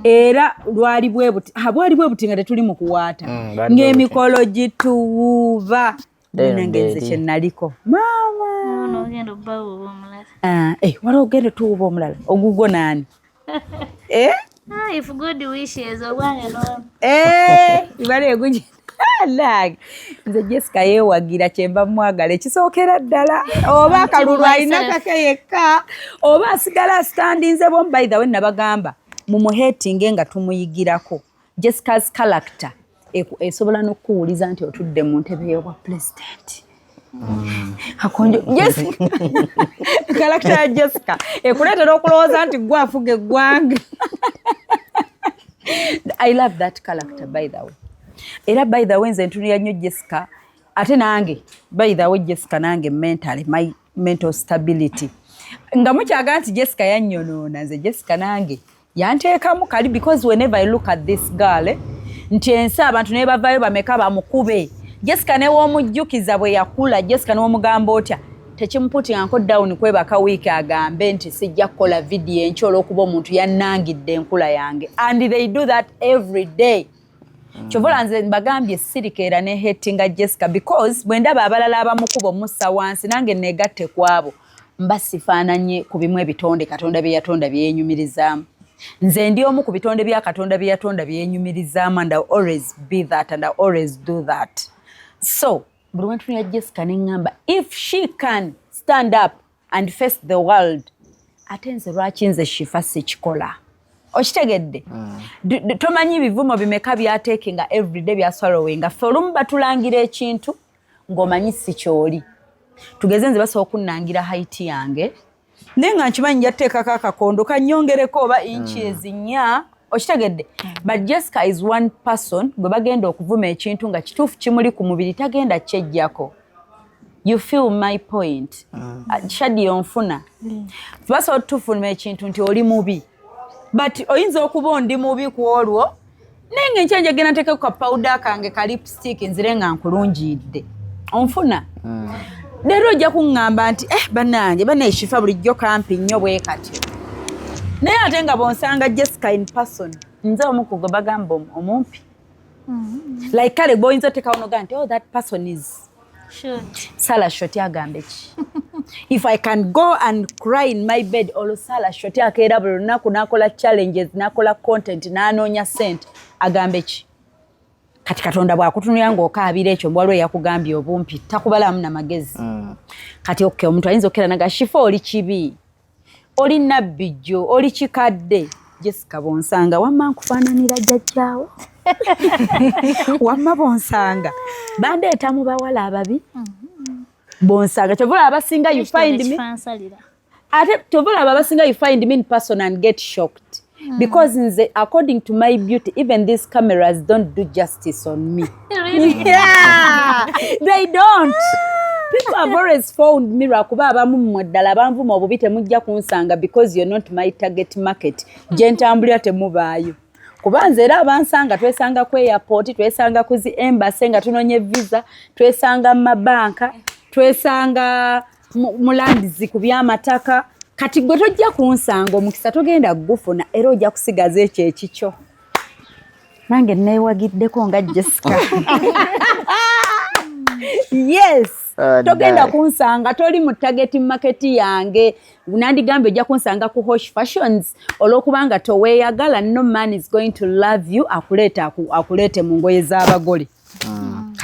Speaker 4: era lwali bwebuti nga tetuli mu kuwaata ng'emikolo gituwuuba nangenze kye naliko mama
Speaker 3: ogenda obbawo omulala
Speaker 4: wali ogenda tuwuuba omulala ogugwo naani
Speaker 3: if God wishes obwange no
Speaker 4: ibale egunji lag nze Jessica yeewagira kyemba mwagala ekisookera ddala oba akalulu alina kake yekka oba asigala standinze bomu by the way nabagamba mumuhetinge nga tumuyigirako Jessica's character esobola n'okuwuliza nti otudde mu ntebe y'obwa president akonjo Jessica character ya Jessica ekuleetera okulowooza nti gwe afuga eggwanga I love that character by the way era by the way nze ntunira nnyo Jessica ate nange by the way Jessica nange mentally my mental stability nga mukyaga nti Jessica yannyonoona nze Jessica nange yanteekamu kali because whenever I look at this girl nti ensi abantu ne bavayo bameka bamukube. Jessica ne w'omujjukiza bwe yakula, Jessica n'omugamba otya tekimuputinganko down kwebaka wiiki agambe nti sijja kukola vidiyo enkya olw'okuba omuntu yannangidde enkula yange. And they do that every day. Kyovola nze mbagambye sirikeera ne hatinga Jessica because bwe ndaba abalala abamukuba omussa wansi nange neegatte ku abo mba sifaananye ku bimu ebitonde Katonda bye yatonda byenyumirizaamu. Nze ndi omu ku bitonde bya Katonda bye yatonda byenyumirizaamu and I'll always be that and I'll always do that. So buli wantu ya Jessica neŋŋamba if she can stand up and face the world ate nze lwaki nze shifa sikikola. Okitegedde? Tomanyi bivumo bimeka byateekinga everyday bya swallowing. Ffe olumu batulangira ekintu ng'omanyi si kyoli. Tugeze nze basobola okunnangira height yange naye nga nkimanyi njateekako akakondo kannyongereko oba inchi ezinnya. Okitegedde? But Jessica is one person gwe bagenda okuvuma ekintu nga kituufu kimuli ku mubiri tagenda kyejjako. You feel my point? Shadi onfuna. Basobola otufuluma ekintu nti oli mubi. But oyinza okuba ondi mubi ku olwo naye ng'enkya njagenda nteekeko ka powder kange ka lipstick nzire nga nkulungiidde. Onfuna? Leero ojja kuŋŋamba nti bannange banneeshifa bulijjo kampi nnyo bwe katyo. Naye ate nga bonsanga Jessica in person nze omu ku gwe bagamba omumpi. Like kale boyinza otekawo noga nti that person is Sarah Shoti agambe ki. If I can go and cry in my bed olwo Sarah Shoti akeera buli lunaku n'akola challenges n'akola content n'anoonya sente agambe ki. Kati Katonda bw'akutunulira ng'okaabira ekyo mbwalwe yakugambye obumpi takubalamu na magezi. Kati okay omuntu ayinza okera naga shifa oli kibi. Oli nabbijjo, oli kikadde. Jessica bonsanga wamma nkufaananira jjajjaawo. Wamma bonsanga bandeeta mu bawala ababi. Bonsanga kyovola abasinga you find me. Ate kyovola abasinga you find me in person and get shocked. Because nze, according to my beauty, even these cameras don't do justice on me. Really? Yeah, they don't. People have always found mirror kuba abamu mwaddala banvuma obubi temujja kunsanga because you're not my target market. Jentambulira temubaayo. Kuba nze era abansanga twesanga ku airport, twesanga ku zi embassy nga tunonye visa, twesanga mu mabanka, twesanga mu lands ku by'amataka. Kati gwe tojja kunsanga omukisa togenda gufuna era ojja kusigaza ekyo ekikyo. Nange neewagiddeko nga Jessica. Yes. Togenda kunsanga toli mu target market yange. Nandigambye ojja kunsanga ku Hosh Fashions olw'okubanga toweeyagala no man is going to love you akulete mu ngoye z'abagole.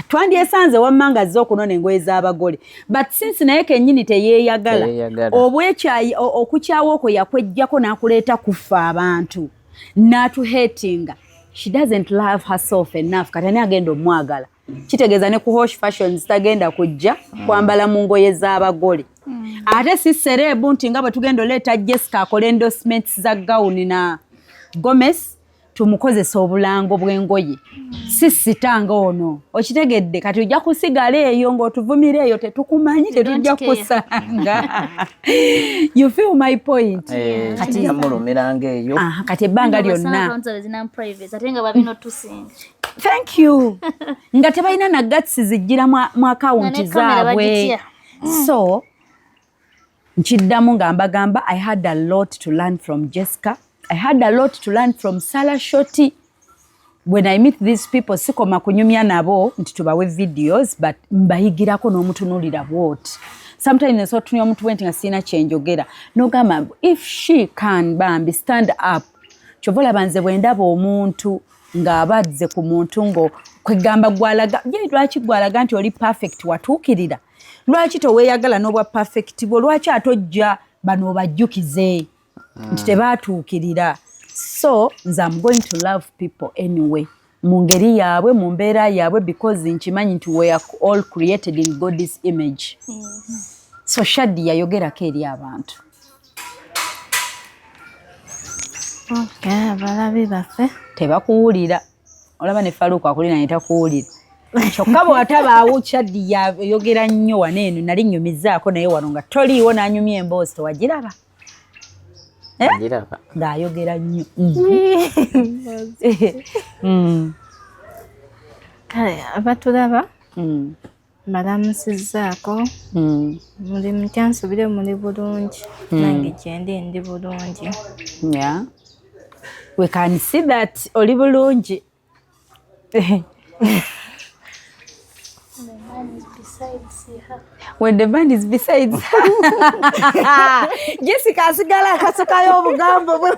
Speaker 4: Twandyesanze wamma nga azze okunona engoye z'abagole. But since naye kennyini teyeeyagala obwekyayi okukyawo okwo yakwejjako n'akuleeta kufa abantu n'atuhatinga. She doesn't love herself enough. Kati ani agenda omwagala. Kitegeeza ne ku Hosh Fashions tagenda kujja kwambala mu ngoye z'abagole. Ate si serebu nti nga bwe tugenda oleeta Jessica akola endorsements za gawuni na Gomez tumukozesa obulango bw'engoye. Sisitanga ono. Okitegedde kati ojja kusigala eyo ng'otuvumira eyo tetukumanyi tetujja kusanga. You feel my point?
Speaker 7: Kati yamulumiranga eyo.
Speaker 4: Kati ebbanga lyonna. Thank you. Nga tebalina na guts zijjira mu akawunti zaabwe. So nkiddamu nga mbagamba I had a lot to learn from Jessica. I had a lot to learn from Sarah Shoti. When I meet these people, sikoma kunyumya nabo nti tubawe videos, but mbayigirako n'omutunulira what. Sometimes nso tunya omuntu wenti nga sina kyenjogera. Nogamba, if she can bambi stand up, kyovola banze bwendaba omuntu ng'abadze ku muntu ngo kwegamba gwalaga, je lwaki gwalaga nti oli perfect watuukirira? Lwaki toweeyagala n'obwa perfect bwo? Lwaki atojja bano bajjukize? Nti tebaatuukirira. So, I'm going to love people anyway. Mu ngeri yaabwe, mu mbeera yaabwe, because nkimanyi nti we are all created in God's image. So, Shadi yayogerako eri abantu.
Speaker 8: Okay, abalabi baffe.
Speaker 4: Tebakuwulira. Olaba ne Faruku akulina ne takuwulira. Kyokka bw'atabaawo Shadi yayogera nnyo wano eno nali nnyumizaako naye wano nga toliiwo n'anyumya emboozi tewagiraba. Ng'ayogera nnyo.
Speaker 8: Kale abatulaba balamusizzaako muli mutya nsubire muli bulungi nange gyendi ndi bulungi.
Speaker 4: Yeah. We can see that oli bulungi. When the man is besides her. Jessica asigala akasokayo obugambo bwe.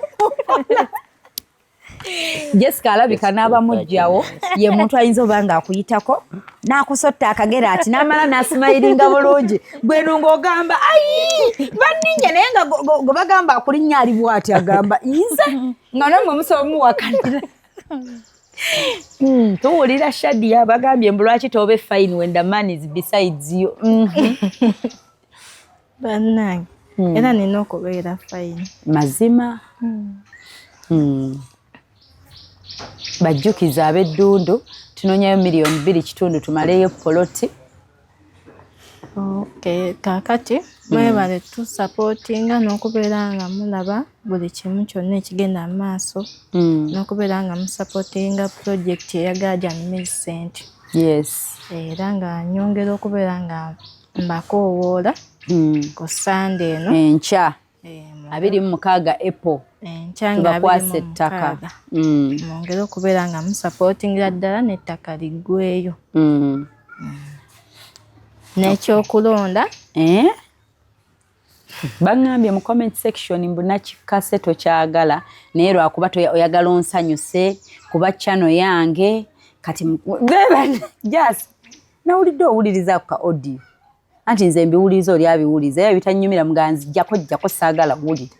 Speaker 4: Jessica alabika n'abamujjawo ye muntu ayinza oba nga akuyitako n'akusotta akagera ati n'amala n'asimayiringa bulungi gweno ng'ogamba ayi banninnya naye nga gwe bagamba akulinnya ali bw'ati agamba nze nga namwe musobola omuwakanira. Tuwulira Shadia bagambye mbu lwaki tobe fine when the man is besides you.
Speaker 8: Bannange era nina okubeera fine.
Speaker 4: Mazima. Bajjukiza ab'Eddundu tunoonyayo $2,000,000 tumaleyo poloti.
Speaker 8: Okay, kakati mwebale tusupportinga n'okubeera nga mulaba buli kimu kyonna ekigenda mu maaso n'okubeera nga musupportinga project eyagala Jan Millicent.
Speaker 4: Yes.
Speaker 8: Era nga nyongera okubeera nga mbakoowoola ku Sunday eno
Speaker 4: enkya 26 April tubakwasa ettaka.
Speaker 8: Mwongere okubeera nga musupportingira ddala n'ettaka liggweeyo. N'ekyokulonda
Speaker 4: bangambye mu comment section mbu nakikase tokyagala naye lwakuba oyagala onsanyuse kuba channel yange kati just nawulidde owuliriza ku ka audio anti nze mbiwuliriza oli abiwuliza era bitanyumira muganzi jjako saagala wulira.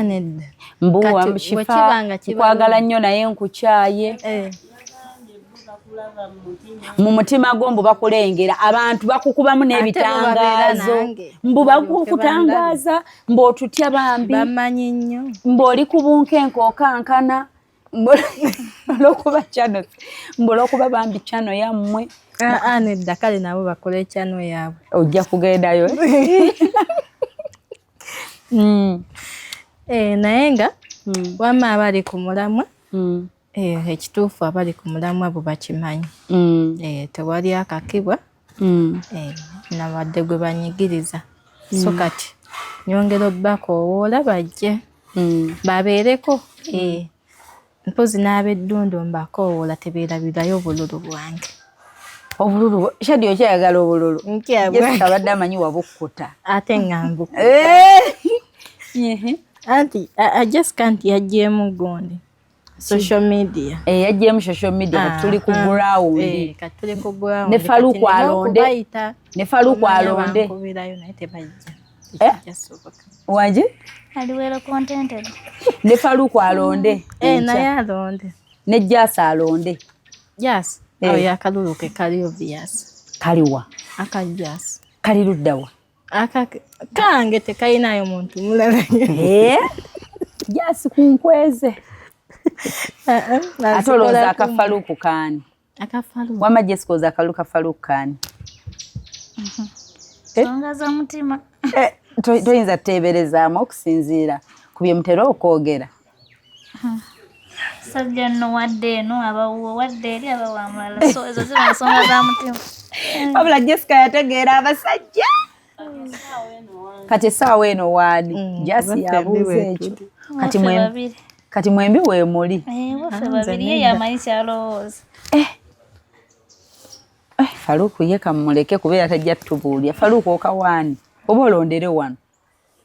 Speaker 8: Nedda
Speaker 4: mbu nkwagala nnyo naye nkukyaye. Mu mutima gwo mbu bakulengera abantu bakukubamu n'ebitangaazo mbu bakukutangaza mbu otutya bambi
Speaker 8: bamanyi nnyo
Speaker 4: mbu oli ku bunkenke okankana olw'okuba channel mbu olw'okuba bambi channel yammwe.
Speaker 8: Nedda kale nabo bakole channel yaabwe
Speaker 4: ojja kugendayo.
Speaker 8: Naye nga wamma abali ku mulamwa ekituufu abali ku mulamwa abo bakimanyi. Tewali akakibwa nawadde gwe banyigiriza. So kati nyongera obbakoowoola bajje babeereko. Mpozi n'ab'Eddundu mbakoowoola tebeerabirayo obululu bwange.
Speaker 4: Obululu Shadia okyayagala obululu. Jessica abadde amanyi wabukkuta
Speaker 8: ate ngambu anti Jessica anti yagyemu gundi social media.
Speaker 4: Yagyemu social media tuli ku ground.
Speaker 8: Katuli ku ground.
Speaker 4: Ne Faluku alonde. Ne Faluku alonde. Waje?
Speaker 3: aliwero contented.
Speaker 4: Ne Faluku alonde.
Speaker 8: Naye alonde.
Speaker 4: Ne Jasa alonde.
Speaker 8: Yes. Awo yakalulu ke kali obvious.
Speaker 4: Kaliwa.
Speaker 8: Aka Jasa.
Speaker 4: Kali luddawa.
Speaker 8: Aka kange tekayinayo muntu mulala.
Speaker 4: Jasi kunkweze. Atoloza akafaluku kani.
Speaker 8: Akafaluku.
Speaker 4: Wama Jessica za akaluka faluku kani.
Speaker 3: Songa za mutima.
Speaker 4: Toyinza teberezaamu okusinziira kubye mutera okwogera.
Speaker 3: Sajja no wadde no abawo wadde eri abawamala so ezo zina songa za mutima.
Speaker 4: Wabula Jessica yategeera abasajja. Kati saawa eno waadi Jasi yabuuza ekyo. Kati mwembi we muli.
Speaker 3: Wafe babiri ye yamanyisa alowooza.
Speaker 4: Faluku ye kamuleke kubeera tajja tubuulya. Faluku okawaani oba olondere wano.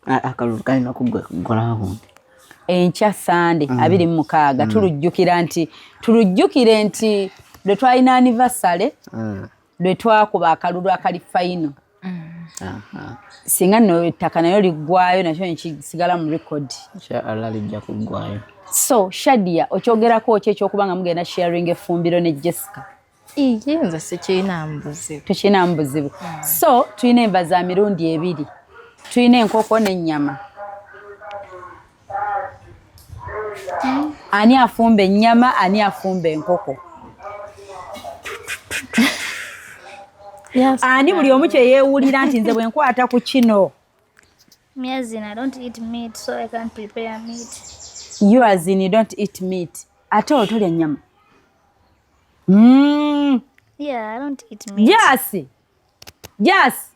Speaker 7: Akalulu kalina kugola wundi.
Speaker 4: Enkya Sande 26 tulujjukire nti lwe twalina anniversary lwe twakuba akalulu akali final. Singa no ettaka nayo liggwayo nakyo nkisigala mu record.
Speaker 7: Inshallah lijja kuggwayo.
Speaker 4: So Shadia okyogerako ki ekyokubanga mugenda sharing effumbiro ne Jessica?
Speaker 8: Nze sikirina mbuzibu.
Speaker 4: Tukirina mbuzibu. So tulina enva za mirundi 2. Tulina enkoko n'ennyama. Ani afumba ennyama, ani afumba enkoko?
Speaker 8: Yes.
Speaker 4: Ani buli omu kye yeewulira nti nze bwe nkwata ku kino.
Speaker 3: Me as in I don't eat meat, so I can't prepare meat.
Speaker 4: You as in you don't eat meat. Ate otolya ennyama.
Speaker 3: Yeah, I don't eat meat.
Speaker 4: Yes.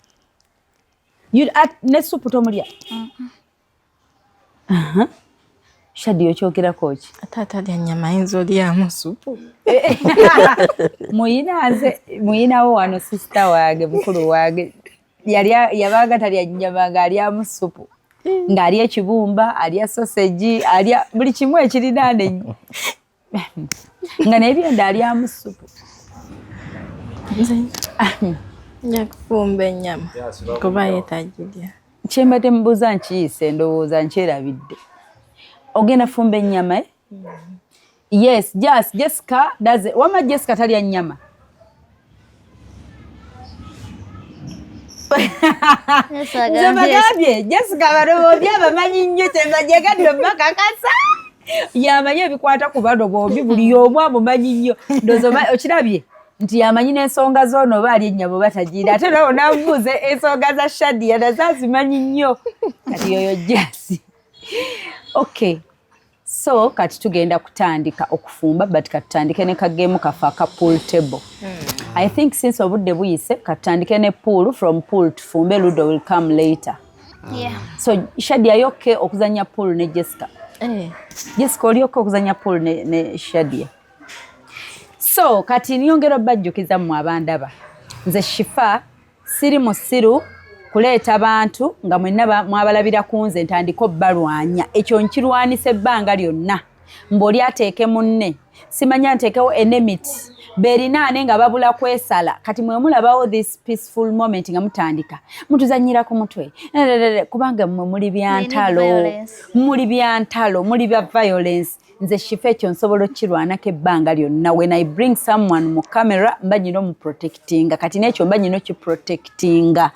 Speaker 4: You ne soup tomulya. Shadi yokyogera kochi.
Speaker 8: Tata lya nyama yinza olyamu supu.
Speaker 4: Muyinawo wano sister waage mukulu waage yabaga talya nyama ng'alyamu supu ng'alya ekibumba alya sausage alya buli kimu ekirinaane nga n'ebyenda alyamu supu.
Speaker 8: Nja kufumba ennyama kuba yeetagirya.
Speaker 4: Kyembadde mubuuza nkiyise ndowooza nkyerabidde. Ogenda fumba ennyama Yes, Jessica does it. Wama Jessica talya nnyama? Nzabagambye Jessica barobye abamanyi nnyo tebajyagadde bakakasa. Yamanyi ebikwata ku bano bombi buli omu amumanyi nnyo. Ndowooza okirabye nti yamanyi n'ensonga z'ono oba alya ennyama oba tagiira. Ate nawo namubuuza ensonga za Shadia nazo azimanyi nnyo. Kati yoyo Jess. Okay. So kati tugenda kutandika okufumba but katandike ne kagemu kafa ka pool table. I think since obudde buyise katandike ne pool, from pool tufumbe, Ludo will come later.
Speaker 3: Yeah.
Speaker 4: So Shadia yoke okuzanya pool ne Jessica. Jessica olyoke okuzanya pool ne Shadia. So kati niyongera bajjukiza mu abandaba. Nze Shifa siri musiru kuleeta abantu nga mwenna mwabalabira kunze ntandiko balwanya ekyo nkirwanise ebbanga lyonna mboli ateeke munne simanya nteekewo enmity berinaane nga babula kwesala kati mwe mulabawo this peaceful moment nga mutandika mutuzanyira ku mutwe kubanga muli byantalo muli bya violence. Nze Shifa ekyo nsobola okirwanako ebbanga lyonna. When I bring someone mu camera mba nyina mu protectinga kati n'ekyo mba nyina kiprotectinga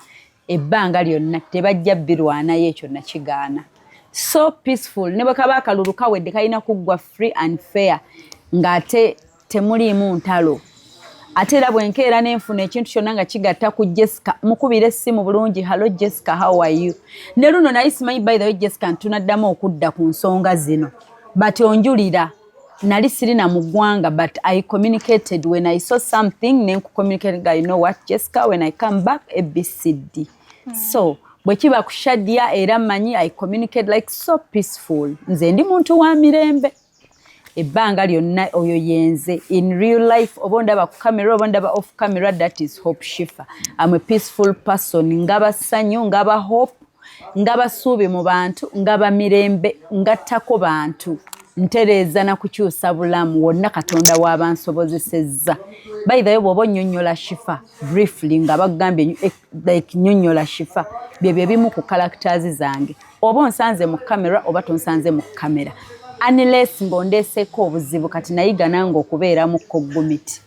Speaker 4: ebbanga lyonna tebajja birwanayo ekyo nakigaana. So peaceful ne bwe kaba akalulu kawedde kalina kuggwa free and fair ng'ate temuliimu ntalo. Ate era bwenkeera n'enfuna ekintu kyonna nga kigatta ku Jessica mukubira essimu bulungi. Hello Jessica, how are you? Ne luno naye simanyi by the way Jessica ntunaddamu okudda ku nsonga zino but onjulira nali sirina mu ggwanga but I communicated when I saw something ne communicate you know what Jessica, when I come back ABCD. So bwe kiba ku Shadia era manyi I communicate like so peaceful. Nze ndi muntu wa mirembe ebbanga lyonna oyo yenze in real life oba ndaba ku camera oba ndaba off camera. That is Hope Shifa. I'm a peaceful person. Ngaba sanyu ngaba hope ngaba suubi mu bantu ngaba mirembe ngattako bantu ntereeza na kukyusa bulamu wonna Katonda w'abansobozesezza. By the way bw'oba nnyonnyola Shifa briefly nga bagambye like nnyonnyola Shifa bye bimu ku characters zange oba onsanze mu kamera oba tonsanze mu kamera unless ng'ondeeseeko obuzibu kati nayiga nange okubeera mu kogumiti.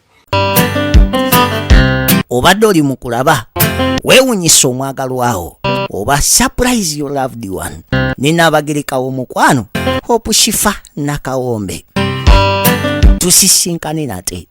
Speaker 1: Obadde oli mu kulaba weewunyisa omwagalwawo oba surprise your loved one. Nina abagerekawo omukwano Hope Shifa Nakawombe. Tusisinkane nate.